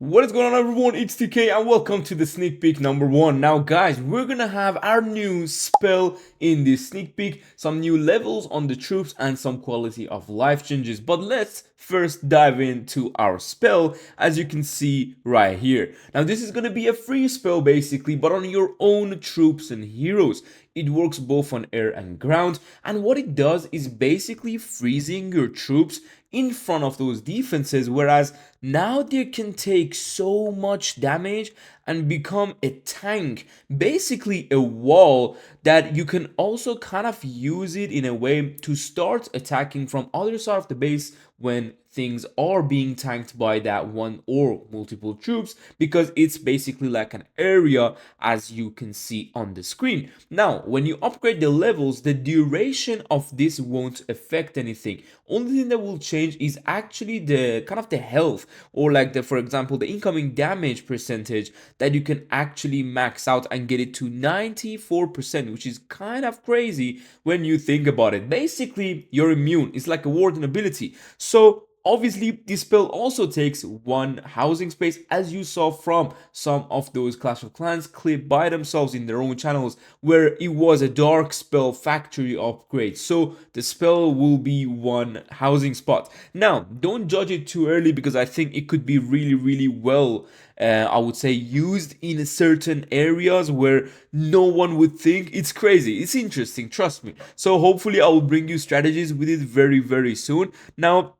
What is going on, everyone? It's TK and welcome to the sneak peek number 1. Now guys, we're gonna have our new spell in this sneak peek, some new levels on the troops and some quality of life changes. But let's first dive into our spell, as you can see right here. Now this is gonna be a free spell basically, but on your own troops and heroes. It works both on air and ground, and what it does is basically freezing your troops in front of those defenses, whereas now they can take so much damage and become a tank, basically a wall that you can also kind of use it in a way to start attacking from other side of the base when things are being tanked by that one or multiple troops, because it's basically like an area, as you can see on the screen. Now when you upgrade the levels, the duration of this won't affect anything. Only thing that will change is actually the kind of the health, or like the, for example, the incoming damage percentage that you can actually max out and get it to 94%, which is kind of crazy when you think about it. Basically you're immune. It's like a warden ability. So obviously this spell also takes one housing space, as you saw from some of those Clash of Clans clip by themselves in their own channels, where it was a dark spell factory upgrade. So the spell will be one housing spot. Now don't judge it too early, because I think it could be really well, I would say, used in certain areas where no one would think. It's crazy, it's interesting, trust me. So hopefully I will bring you strategies with it very soon. Now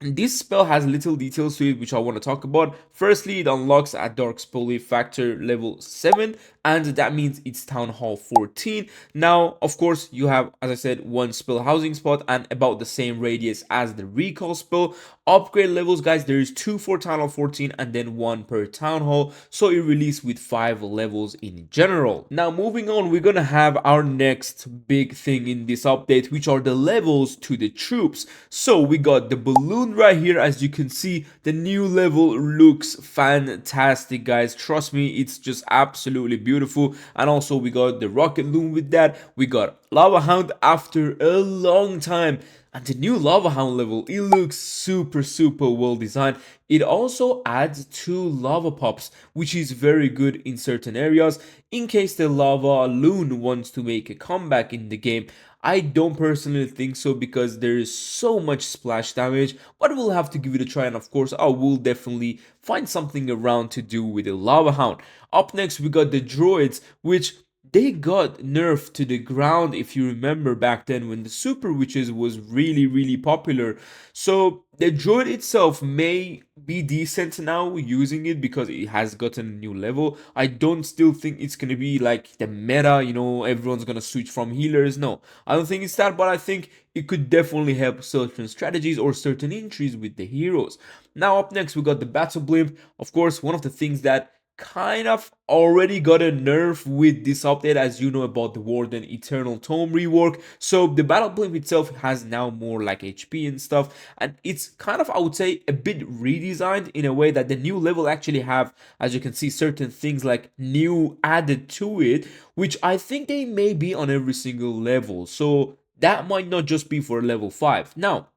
this spell has little details to it which I want to talk about. Firstly, it unlocks at Dark Spell Factor level 7, and that means it's Town Hall 14. Now, of course, you have, as I said, one spell housing spot and about the same radius as the recall spell. Upgrade levels, guys, there is 2 for Town Hall 14 and then 1 per Town Hall, so it released with 5 levels in general. Now, moving on, we're gonna have our next big thing in this update, which are the levels to the troops. So we got the balloon right here. As you can see, the new level looks fantastic, guys. Trust me, it's just absolutely beautiful. And also we got the rocket loom with that. We got Lava Hound after a long time, and the new Lava Hound level, it looks super well designed. It also adds 2 lava pops, which is very good in certain areas in case the lava loon wants to make a comeback in the game. I don't personally think so, because there is so much splash damage, but we'll have to give it a try, and of course I will definitely find something around to do with the Lava Hound. Up next we got the droids, which they got nerfed to the ground, if you remember back then when the Super Witches was really popular. So the droid itself may be decent now using it because it has gotten a new level. I don't still think it's gonna be like the meta, you know, everyone's gonna switch from healers. No, I don't think it's that, but I think it could definitely help certain strategies or certain entries with the heroes. Now up next we got the Battle Blimp. Of course, one of the things that kind of already got a nerf with this update, as you know about the Warden Eternal Tome rework. So the Battle Blimp itself has now more like HP and stuff, and it's kind of, I would say, a bit redesigned in a way that the new level actually have, as you can see, certain things like new added to it, which I think they may be on every single level. So that might not just be for level 5. Now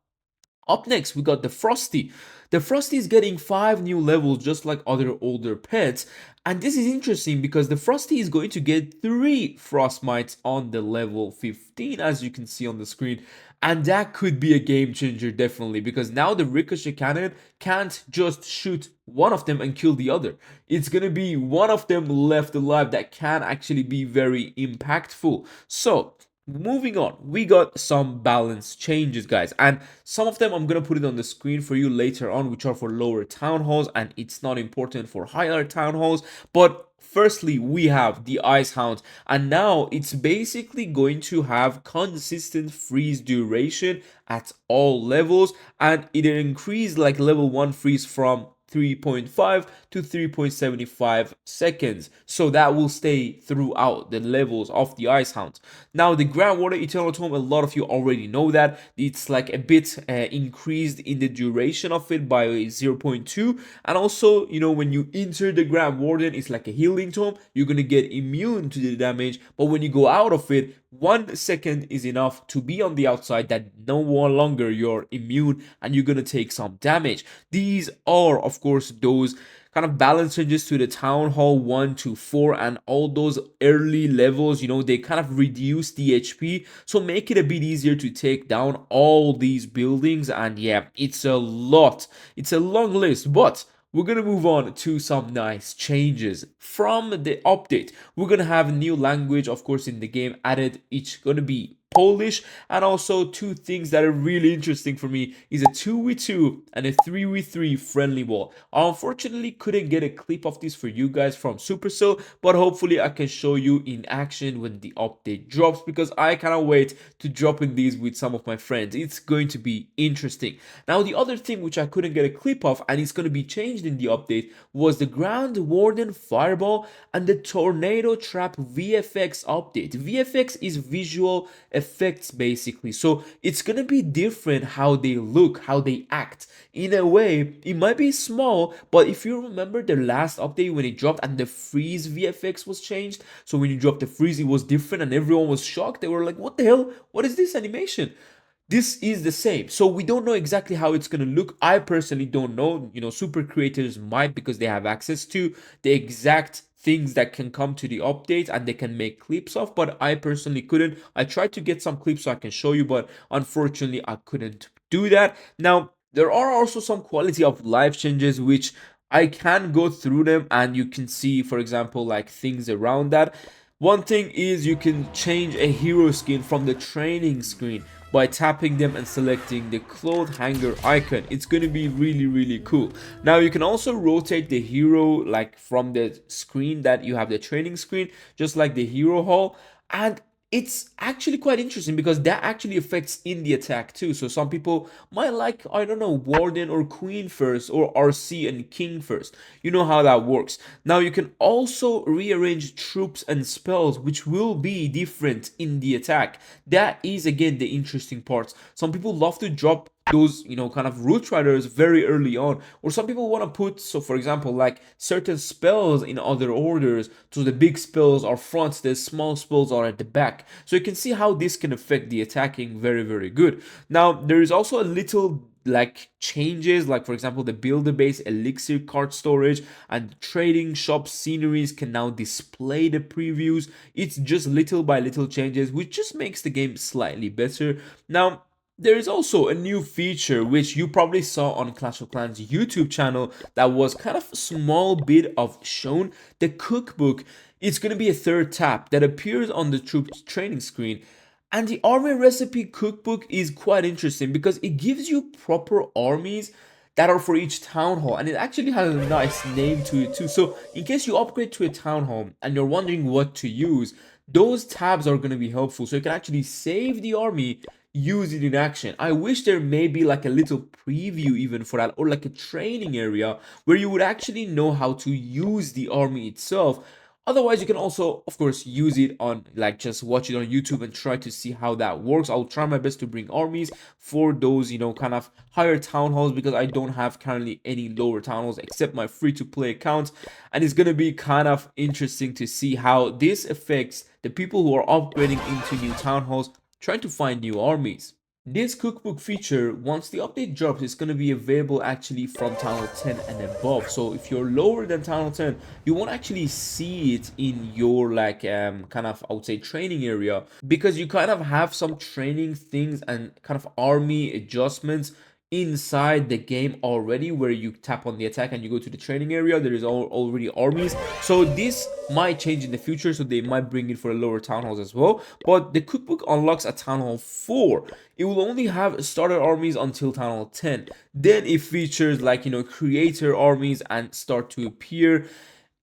up next, we got the Frosty. The Frosty is getting 5 new levels just like other older pets. And this is interesting because the Frosty is going to get 3 Frostmites on the level 15, as you can see on the screen. And that could be a game changer, definitely, because now the Ricochet Cannon can't just shoot one of them and kill the other. It's gonna be one of them left alive that can actually be very impactful. So moving on, we got some balance changes, guys, and some of them I'm gonna put it on the screen for you later on, which are for lower town halls, and it's not important for higher town halls. But firstly, we have the Ice Hound, and now it's basically going to have consistent freeze duration at all levels, and it increased like level 1 freeze from 3.5 to 3.75 seconds, so that will stay throughout the levels of the Ice Hound. Now the Groundwater Eternal Tome, a lot of you already know that it's like a bit increased in the duration of it by 0.2, and also, you know, when you enter the Grand Warden, it's like a healing tome, you're gonna get immune to the damage, but when you go out of it, 1 second is enough to be on the outside, that no longer you're immune and you're gonna take some damage. These are, of course, those kind of balance changes to the Town Hall 1 to 4 and all those early levels. They kind of reduce the HP, so make it a bit easier to take down all these buildings. And yeah, it's a lot. It's a long list, but we're gonna move on to some nice changes from the update. We're gonna have a new language, of course, in the game added. It's gonna be Polish, and also two things that are really interesting for me is a 2v2 and a 3v3 friendly wall. I unfortunately couldn't get a clip of this for you guys from Supercell, but hopefully I can show you in action when the update drops, because I cannot wait to drop in these with some of my friends. It's going to be interesting. Now, the other thing which I couldn't get a clip of, and it's going to be changed in the update, was the Ground Warden Fireball and the Tornado Trap VFX update. VFX is visual effects basically, so it's gonna be different how they look, how they act. In a way, it might be small, but if you remember the last update when it dropped and the freeze VFX was changed, so when you dropped the freeze it was different and everyone was shocked. They were like, what the hell, what is this animation? This is the same, so we don't know exactly how it's going to look. I personally don't know. Super creators might, because they have access to the exact things that can come to the update and they can make clips of, but I personally couldn't. I tried to get some clips so I can show you, but unfortunately I couldn't do that. Now, there are also some quality of life changes which I can go through them, and you can see, for example, like things around that. One thing is you can change a hero skin from the training screen by tapping them and selecting the cloth hanger icon. It's going to be really cool. Now, you can also rotate the hero like from the screen that you have, the training screen, just like the hero hall. And it's actually quite interesting because that actually affects in the attack too. So some people might like, I don't know, Warden or Queen first, or RC and King first. You know how that works. Now, you can also rearrange troops and spells, which will be different in the attack. That is again the interesting part. Some people love to drop those kind of root riders very early on, or some people want to put, so for example, like certain spells in other orders, so the big spells are front, the small spells are at the back. So you can see how this can affect the attacking very good. Now, there is also a little like changes, like for example the builder base elixir card storage and trading shop sceneries can now display the previews. It's just little by little changes, which just makes the game slightly better. Now, there is also a new feature which you probably saw on Clash of Clans YouTube channel that was kind of a small bit of shown. The cookbook, it's going to be a third tab that appears on the troops training screen. And the army recipe cookbook is quite interesting because it gives you proper armies that are for each town hall, and it actually has a nice name to it too. So in case you upgrade to a town hall and you're wondering what to use, those tabs are going to be helpful, so you can actually save the army, use it in action. I wish there may be like a little preview even for that, or like a training area where you would actually know how to use the army itself. Otherwise, you can also, of course, use it on, like, just watch it on YouTube and try to see how that works. I'll try my best to bring armies for those, kind of higher town halls, because I don't have currently any lower town halls except my free-to-play account. And it's going to be kind of interesting to see how this affects the people who are upgrading into new town halls, trying to find new armies. This cookbook feature, once the update drops, is going to be available actually from Town Hall 10 and above. So if you're lower than Town Hall 10, you won't actually see it in your like kind of, I would say, training area, because you kind of have some training things and kind of army adjustments inside the game already, where you tap on the attack and you go to the training area. There is already armies, so this might change in the future, so they might bring it for the lower town halls as well. But the cookbook unlocks at Town Hall 4. It will only have starter armies until Town Hall 10. Then it features like creator armies and start to appear.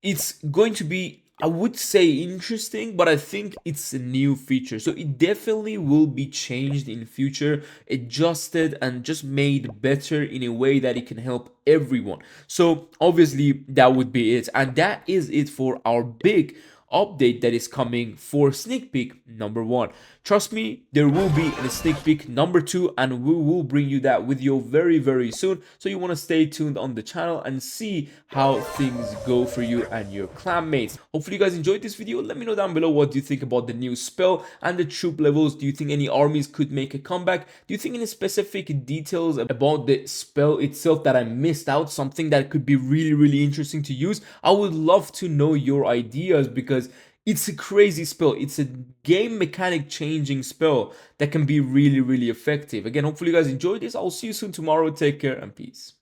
It's going to be, I would say, interesting, but I think it's a new feature, so it definitely will be changed in future, adjusted and just made better in a way that it can help everyone. So obviously that would be it, and that is it for our big update that is coming for sneak peek number 1. Trust me, there will be a sneak peek number 2, and we will bring you that video very soon. So you want to stay tuned on the channel and see how things go for you and your clan mates. Hopefully you guys enjoyed this video. Let me know down below what do you think about the new spell and the troop levels. Do you think any armies could make a comeback? Do you think any specific details about the spell itself that I missed out, something that could be really interesting to use? I would love to know your ideas, because it's a crazy spell. It's a game mechanic changing spell that can be really effective. Again, hopefully you guys enjoyed this. I'll see you soon tomorrow. Take care and peace.